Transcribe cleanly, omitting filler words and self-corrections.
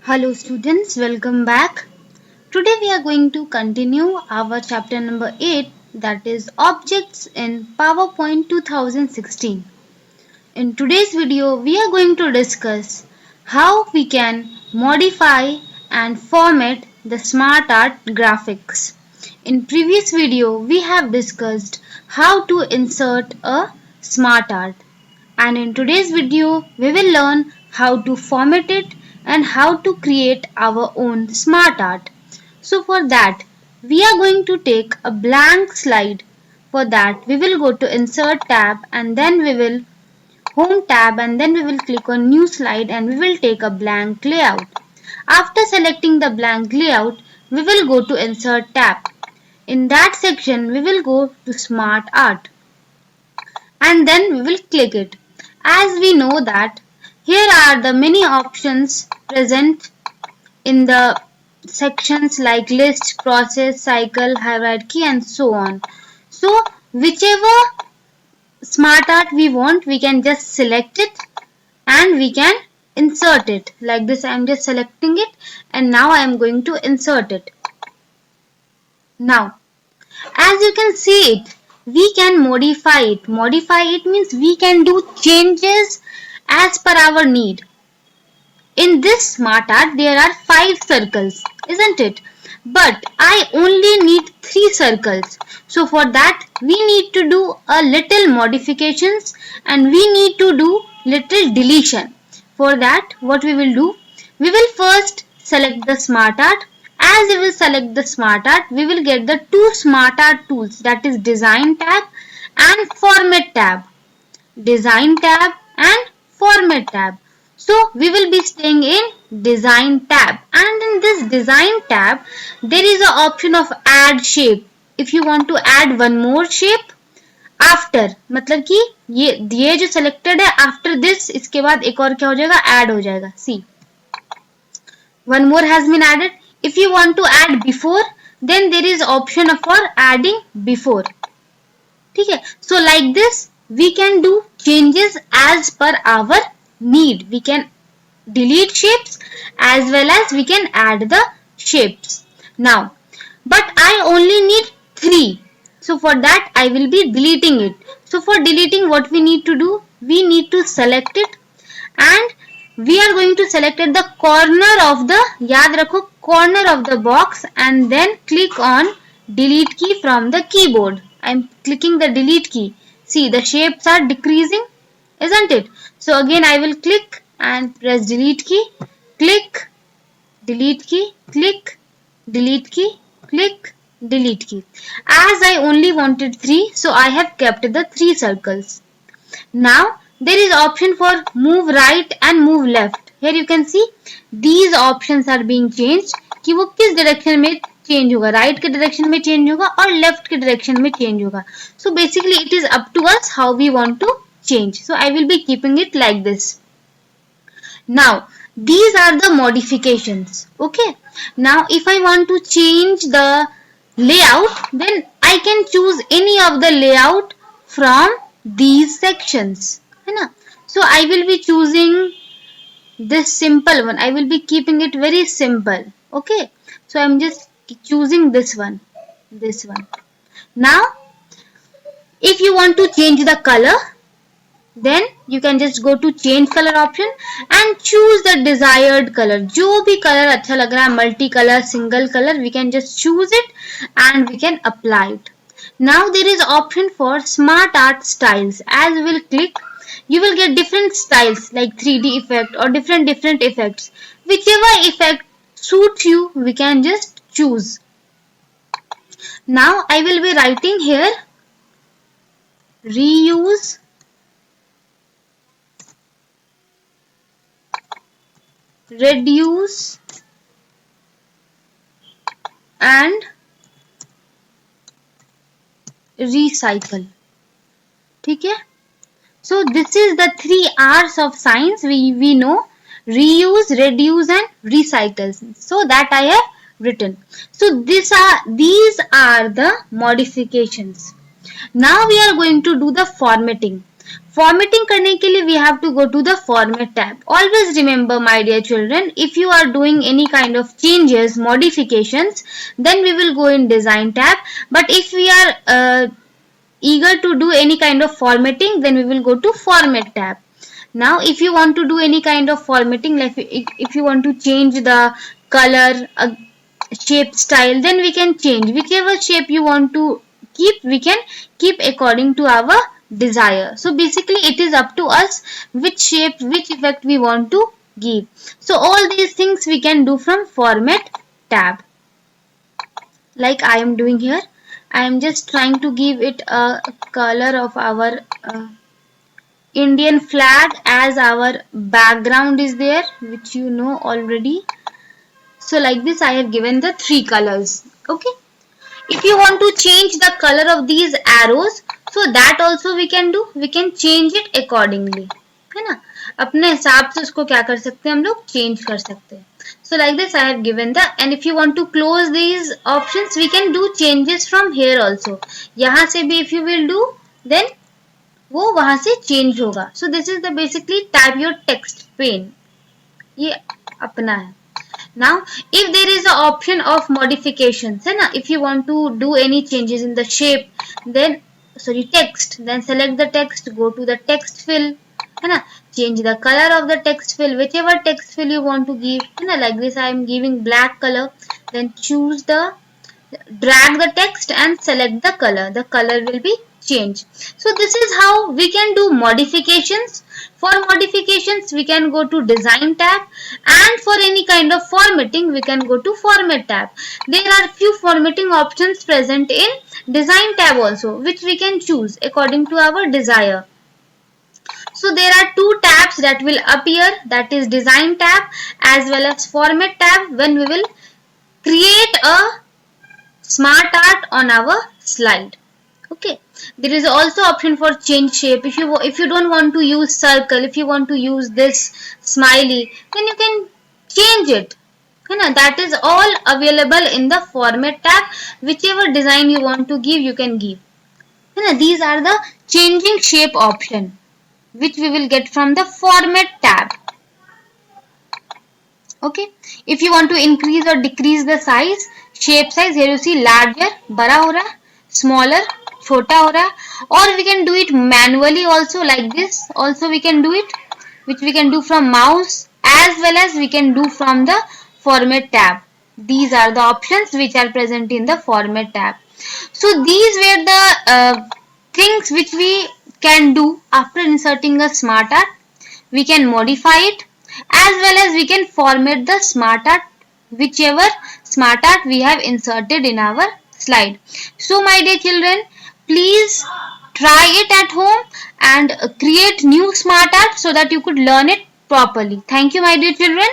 Hello students, welcome back. Today we are going to continue our chapter number 8, that is Objects in PowerPoint 2016. In today's video we are going to discuss how we can modify and format the smart art graphics. In previous video we have discussed how to insert a smart art, and in today's video we will learn how to format it and how to create our own smart art. So for that we are going to take a blank slide. For that we will go to insert tab and then we will home tab and then we will click on new slide and we will take a blank layout. After selecting the blank layout we will go to insert tab. In that section we will go to smart art and then we will click it. As we know that here are the many options present in the sections like list, process, cycle, hierarchy and so on. So whichever smart art we want, we can just select it and we can insert it. Like this I am just selecting it and now I am going to insert it. Now as you can see it, we can modify it. Modify it means we can do changes as per our need. In this smart art there are 5 circles, isn't it? But I only need 3 circles. So for that we need to do a little modifications and we need to do little deletion. For that what we will do? We will first select the smart art. As we will select the smart art, we will get the 2 smart art tools, that is design tab and format tab. Design tab and format tab. So we will be staying in design tab, and in this design tab there is an option of add shape. If you want to add one more shape after, मतलब कि ये जो selected है after this, इसके बाद एक और क्या हो जाएगा, add हो जाएगा. See, one more has been added. If you want to add before, then there is option for adding before. ठीक है? So like this we can do changes as per our need. We can delete shapes as well as we can add the shapes. Now, but I only need 3. So for that I will be deleting it. So for deleting what we need to do? We need to select it and we are going to select at the corner of the, याद रखो, corner of the box and then click on delete key from the keyboard. I am clicking the delete key. See, the shapes are decreasing, isn't it? So again I will click and press delete key, click, delete key, click, delete key, click, delete key. As I only wanted 3, so I have kept the 3 circles. Now there is option for move right and move left. Here you can see these options are being changed कि वो किस direction में change होगा, right के direction में change होगा और left के direction में change होगा. So basically it is up to us how we want to change. So I will be keeping it like this. Now these are the modifications. Okay. Now if I want to change the layout, then I can choose any of the layout from these sections. है ना? So I will be choosing this simple one. I will be keeping it very simple. Okay. So I am just choosing this one. This one. Now if you want to change the color, then you can just go to change color option and choose the desired color. जो भी color अच्छा लग रहा है, multi color, single color, we can just choose it and we can apply it. Now there is option for smart art styles. As we will click, you will get different styles like 3D effect or different effects. Whichever effect suits you, we can just choose. Now I will be writing here reuse, reduce and recycle. ठीक है? So this is the 3 R's of science we know: reuse, reduce and recycle. So that I have written. So these are the modifications. Now we are going to do the formatting. Formatting करने के लिए we have to go to the format tab. Always remember, my dear children, if you are doing any kind of changes, modifications, then we will go in design tab. But if we are eager to do any kind of formatting, then we will go to format tab. Now if you want to do any kind of formatting, like if you want to change the color, shape, style, then we can change whichever shape you want to keep. We can keep according to our desire. So basically it is up to us which shape, which effect we want to give. So all these things we can do from format tab, like I am doing here. I am just trying to give it a color of our Indian flag, as our background is there, which you know already. So like this I have given the 3 colors. Okay. If you want to change the color of these arrows, so that also we can do. We can change it accordingly. है ना, अपने हिसाब से उसको क्या कर सकते हैं हम लोग, चेंज कर सकते हैं. So like this I have given the, and if you want to close these options, we can do changes from here also. यहाँ से भी if you will do, then वो वहां से change होगा. So this is the basically type your text pane. ये अपना है. Now if there is an option of modifications, है ना, if you want to do any changes in the shape, then text, then select the text, go to the text fill, है ना, change the color of the text fill, whichever text fill you want to give, है ना, like this I am giving black color, then choose the, drag the text and select the color will be changed. So this is how we can do modifications. For modifications we can go to design tab, and for any kind of formatting we can go to format tab. There are few formatting options present in design tab also, which we can choose according to our desire. So there are 2 tabs that will appear, that is design tab as well as format tab, when we will create a smart art on our slide. Okay, there is also option for change shape. If you don't want to use circle, if you want to use this smiley, then you can change it. That is all available in the format tab. Whichever design you want to give, you can give. These are the changing shape option, which we will get from the format tab. Okay, if you want to increase or decrease the size, shape size, here you see larger, बड़ा हो रहा, smaller, छोटा हो रहा, or we can do it manually also, like this also we can do it, which we can do from mouse, as well as we can do from the format tab. These are the options which are present in the format tab. So these were the things which we can do after inserting a smart art. We can modify it, as well as we can format the smart art, whichever smart art we have inserted in our slide. So my dear children, please try it at home and create new smart art so that you could learn it properly. Thank you, my dear children.